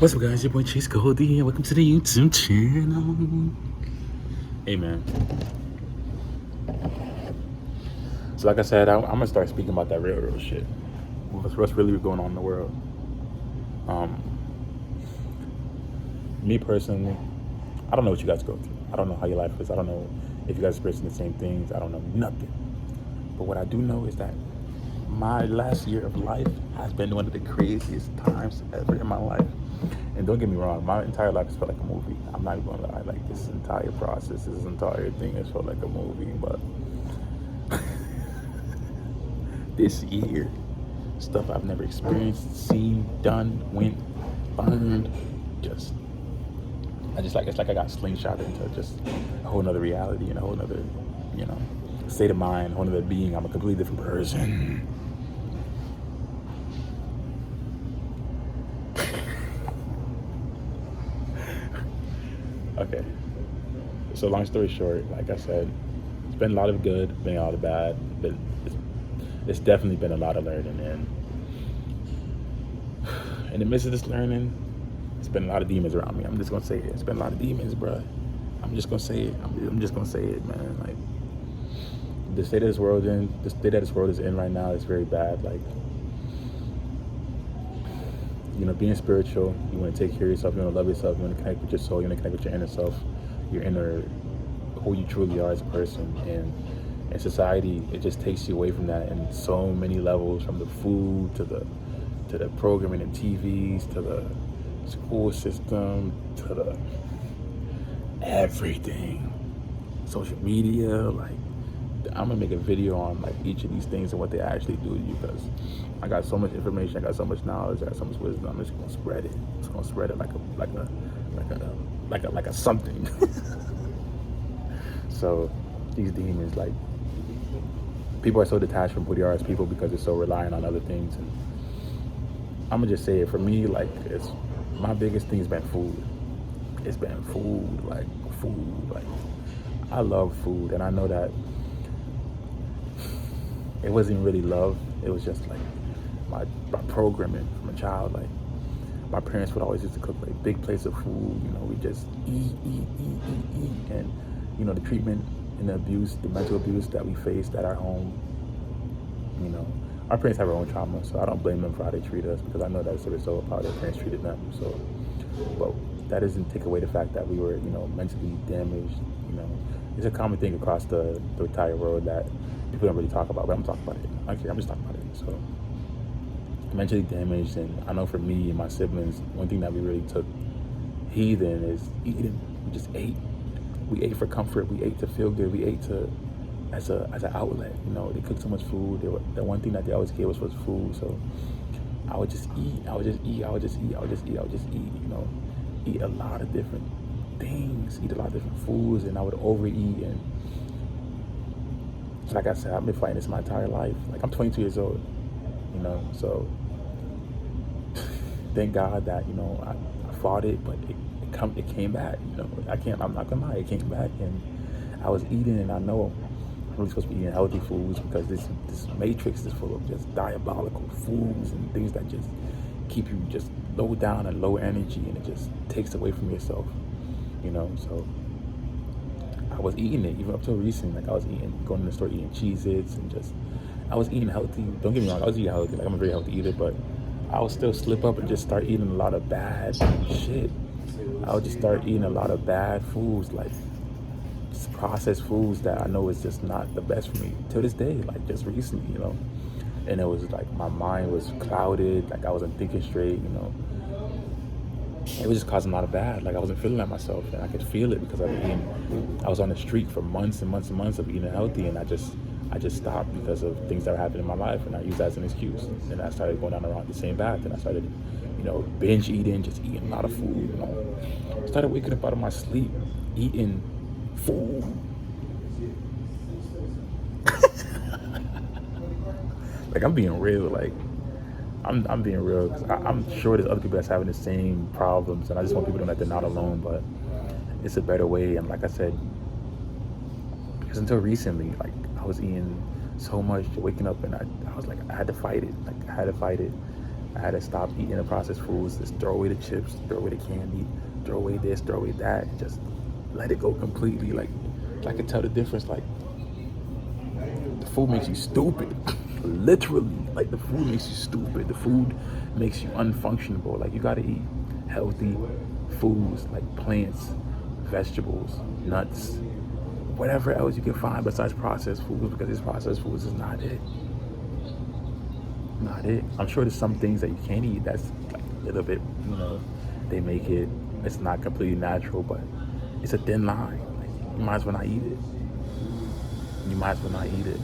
What's up, guys? Your boy Chase Goldie, and welcome to the YouTube channel. Hey, man. So, like I said, I'm gonna start speaking about that real shit. What's really going on in the world? Me personally, I don't know what you guys go through. I don't know how your life is. I don't know if you guys are experiencing the same things. I don't know nothing. But what I do know is that my last year of life has been one of the craziest times ever in my life. And don't get me wrong, my entire life has felt like a movie. I'm not even gonna lie, like this entire process, this entire thing has felt like a movie. But this year, stuff I've never experienced, seen, done, went, burned, it's like I got slingshot into just a whole nother reality and a whole nother, state of mind, a whole nother being. I'm a completely different person. Okay, so long story short, like I said, it's been a lot of good, been a lot of bad, but it's definitely been a lot of learning. And in the midst of this learning, it's been a lot of demons around me. I'm just gonna say it. It's been a lot of demons, bro. I'm just gonna say it. I'm just gonna say it, man. Like the state that this world is in right now is very bad. Like, being spiritual, you want to take care of yourself, you want to love yourself, you want to connect with your soul, you want to connect with your inner self, your inner, who you truly are as a person. And in society, it just takes you away from that in so many levels, from the food to the programming and TVs to the school system to the everything, social media. Like, I'm gonna make a video on like each of these things and what they actually do to you, because I got so much information, I got so much knowledge, I got so much wisdom. I'm just gonna spread it. I'm just gonna spread it like a something. So these demons, like, people are so detached from who they are as people because they're so reliant on other things. And I'm gonna just say it, for me, like, it's my biggest thing has been food. It's been food. Like I love food, and I know that it wasn't really love. It was just like my programming from a child. Like, my parents would always used to cook like big plates of food. We just eat, and the treatment and the abuse, the mental abuse that we faced at our home. Our parents have our own trauma, so I don't blame them for how they treat us, because I know that's the result of how their parents treated them. So, but that doesn't take away the fact that we were, mentally damaged. It's a common thing across the entire world that people don't really talk about, but I'm talking about it. Okay, I'm just talking about it. So, mentally damaged. And I know for me and my siblings, one thing that we really took heed in is eating. We just ate. We ate for comfort. We ate to feel good. We ate as an outlet. They cooked so much food. The one thing that they always gave us was food. So I would just eat. Eat a lot of different things. Eat a lot of different foods, and I would overeat. And like I said, I've been fighting this my entire life. Like, I'm 22 years old. So thank God that I fought it, but it came back. I'm not gonna lie, it came back, and I was eating, and I know I'm really supposed to be eating healthy foods, because this matrix is full of just diabolical foods and things that just keep you just low down and low energy, and it just takes away from yourself. So I was eating it even up till recently. Like, I was going to the store eating Cheez-Its, and I was eating healthy. Don't get me wrong, I was eating healthy. Like, I'm a very healthy eater, but I would still slip up and just start eating a lot of bad shit. I would just start eating a lot of bad foods, like just processed foods that I know is just not the best for me till this day. Like, just recently, and it was like my mind was clouded. Like, I wasn't thinking straight. It was just causing a lot of bad. Like, I wasn't feeling like myself, and I could feel it because I was on the streak for months and months and months of eating healthy, and I just stopped because of things that were happening in my life, and I used that as an excuse. And I started going down around the same path, and I started, binge eating, just eating a lot of food. I started waking up out of my sleep, eating food. Like, I'm being real. Like, I'm being real, because I'm sure there's other people that's having the same problems, and I just want people to know that they're not alone. But it's a better way. And like I said, because until recently, like, I was eating so much, waking up, and I was like, I had to fight it. Like, I had to fight it. I had to stop eating the processed foods, just throw away the chips, throw away the candy, throw away this, throw away that, and just let it go completely. Like, I could tell the difference. Like, the food makes you stupid. Literally, like, the food makes you stupid. The food makes you unfunctionable. Like, you gotta eat healthy foods, like plants, vegetables, nuts, whatever else you can find besides processed foods, because these processed foods is not it. Not it. I'm sure there's some things that you can't eat that's like a little bit, they make it, it's not completely natural, but it's a thin line. Like, you might as well not eat it. You might as well not eat it.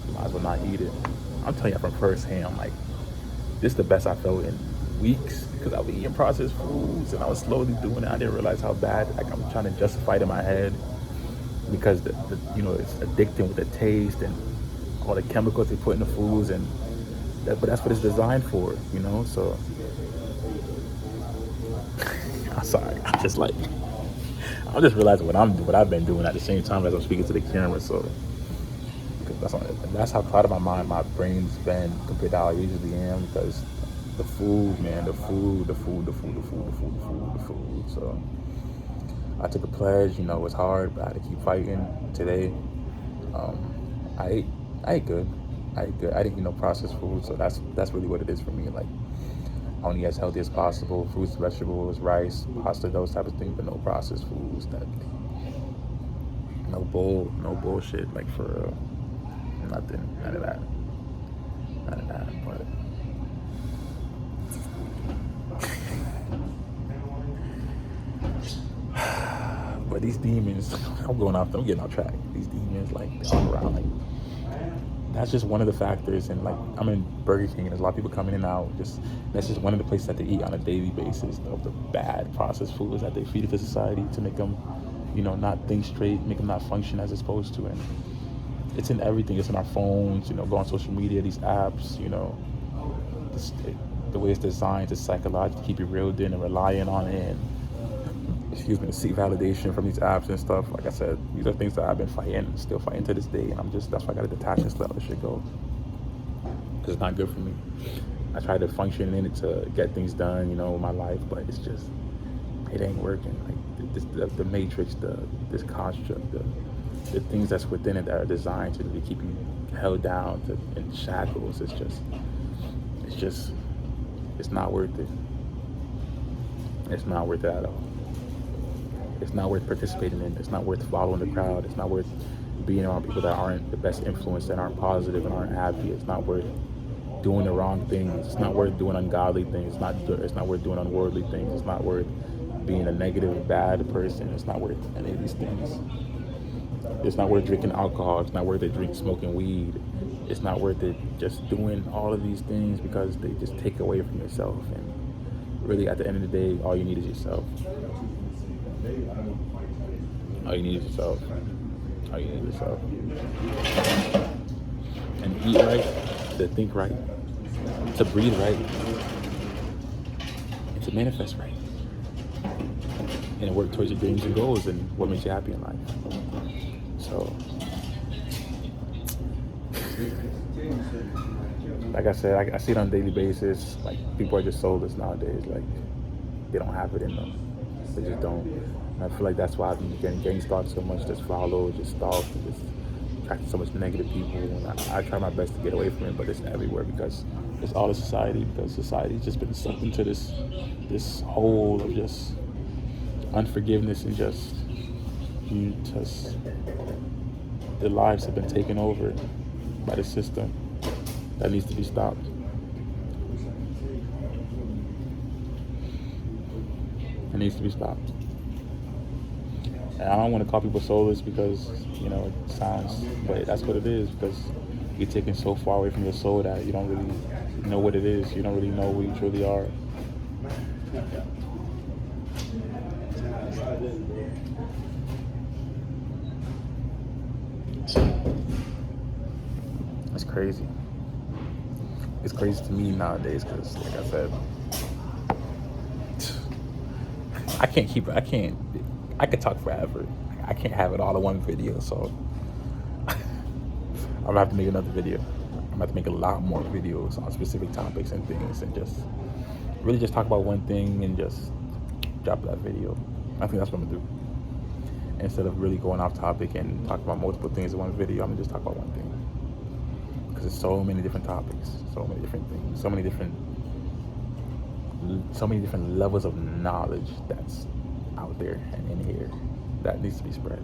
You might as well not eat it. I'm telling you from firsthand, like, this is the best I felt in weeks, because I was eating processed foods and I was slowly doing it. I didn't realize how bad, like, I'm trying to justify it in my head because it's addicting with the taste and all the chemicals they put in the foods, but that's what it's designed for, so I'm sorry. I'm just realizing what I've been doing at the same time as I'm speaking to the camera. So that's how proud of my brain's been compared to how I usually am, because the food, man, the food. So I took a pledge. It was hard, but I had to keep fighting. Today, I ate good. I didn't eat no processed food, so that's really what it is for me. Like, only as healthy as possible, fruits, vegetables, rice, pasta, those type of things, but no processed foods. No bullshit, like, for real. Nothing, none of that. But these demons, I'm getting off track. These demons, like, they're all around, like, that's just one of the factors. And, like, I'm in Burger King and there's a lot of people coming in and out. That's just one of the places that they eat on a daily basis of the bad processed foods that they feed to society to make them, not think straight, make them not function as it's supposed to. And it's in everything. It's in our phones, go on social media, these apps, the way it's designed to psychologically keep you reeled in and relying on it. And, to seek validation from these apps and stuff. Like I said, these are things that I've been still fighting to this day, and that's why I gotta detach and let this shit go, because it's not good for me. I try to function in it to get things done, with my life, but it ain't working. Like, the matrix, this construct, the things that's within it that are designed to really keep you held down in shackles. It's not worth it. It's not worth it at all. It's not worth participating in. It's not worth following the crowd. It's not worth being around people that aren't the best influence, that aren't positive and aren't happy. It's not worth doing the wrong things. It's not worth doing ungodly things. It's not worth doing unworldly things. It's not worth being a negative, bad person. It's not worth any of these things. It's not worth drinking alcohol. It's not worth it smoking weed. It's not worth it just doing all of these things because they just take away from yourself. And really, at the end of the day, all you need is yourself. All you need is yourself. And to eat right, to think right, to breathe right, and to manifest right. And to work towards your dreams and goals and what makes you happy in life. So, like I said, I see it on a daily basis. Like, people are just soulless nowadays. Like, they don't have it in them. They just don't. And I feel like that's why I've been getting gang stalked so much, just follow, just stalk, and just attracting so much negative people. And I try my best to get away from it, but it's everywhere because it's all of society, because society's just been sucked into this hole of just unforgiveness and just their lives have been taken over by the system. That needs to be stopped. It needs to be stopped. And I don't want to call people soulless because, it sounds, but that's what it is, because you're taken so far away from your soul that you don't really know what it is. You don't really know who you truly are. It's crazy. It's crazy to me nowadays because, like I said, I could talk forever. I can't have it all in one video, so I'm gonna have to make another video. I'm about to make a lot more videos on specific topics and things, and just really just talk about one thing and just drop that video. I think that's what I'm gonna do. Instead of really going off topic and talk about multiple things in one video, I'm gonna just talk about one thing. Because there's so many different topics, so many different things, so many different levels of knowledge that's out there and in here that needs to be spread.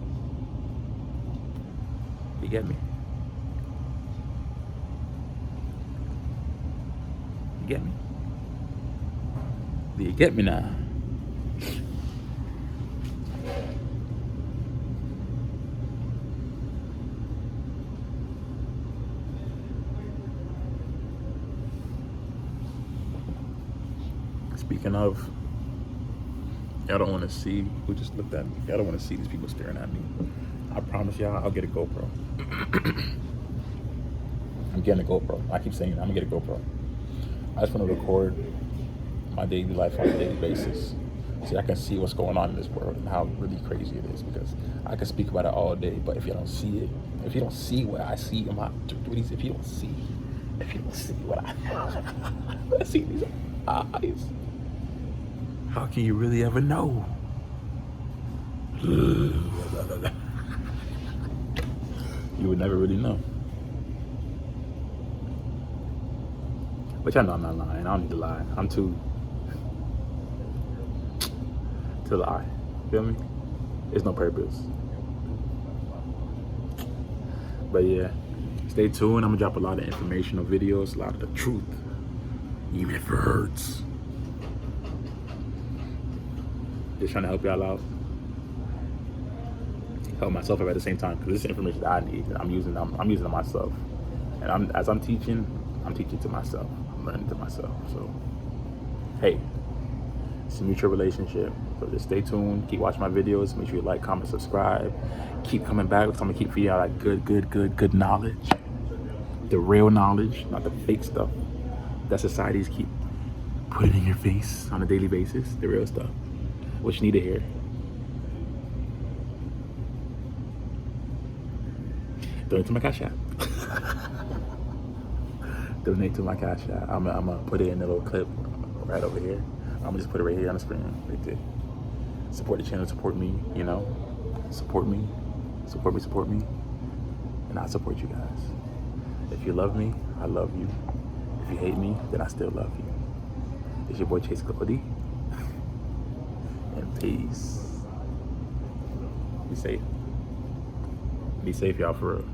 You get me? You get me? Do you get me now? Speaking of, y'all don't want to see who just looked at me. Y'all don't want to see these people staring at me. I promise y'all, I'll get a GoPro. I'm getting a GoPro. I keep saying I'm gonna get a GoPro. I just want to record my daily life on a daily basis, so I can see what's going on in this world and how really crazy it is. Because I can speak about it all day, but if you don't see it, if you don't see what I see in my, if you don't see what I see in these eyes, how can you really ever know? You would never really know. But y'all know I'm not lying. I don't need to lie. I'm too to lie. Feel me? There's no purpose. But yeah, stay tuned. I'm gonna drop a lot of informational videos, a lot of the truth, even if it hurts. Just trying to help y'all out, help myself out at the same time, because this is information that I need. I'm using it myself, and as I'm teaching to myself. I'm learning to myself. So, hey, it's a mutual relationship. So just stay tuned. Keep watching my videos. Make sure you like, comment, subscribe. Keep coming back because I'm gonna keep feeding y'all like good knowledge, the real knowledge, not the fake stuff that societies keep putting in your face on a daily basis. The real stuff, what you need to hear. Donate to my Cash App. Donate to my Cash App. I'm gonna put it in a little clip right over here. I'm gonna just put it right here on the screen, right there. Support the channel, support me, you know. Support me, and I support you guys. If you love me, I love you. If you hate me, then I still love you. It's your boy Chase Cody. And peace. Be safe. Be safe, y'all, for real.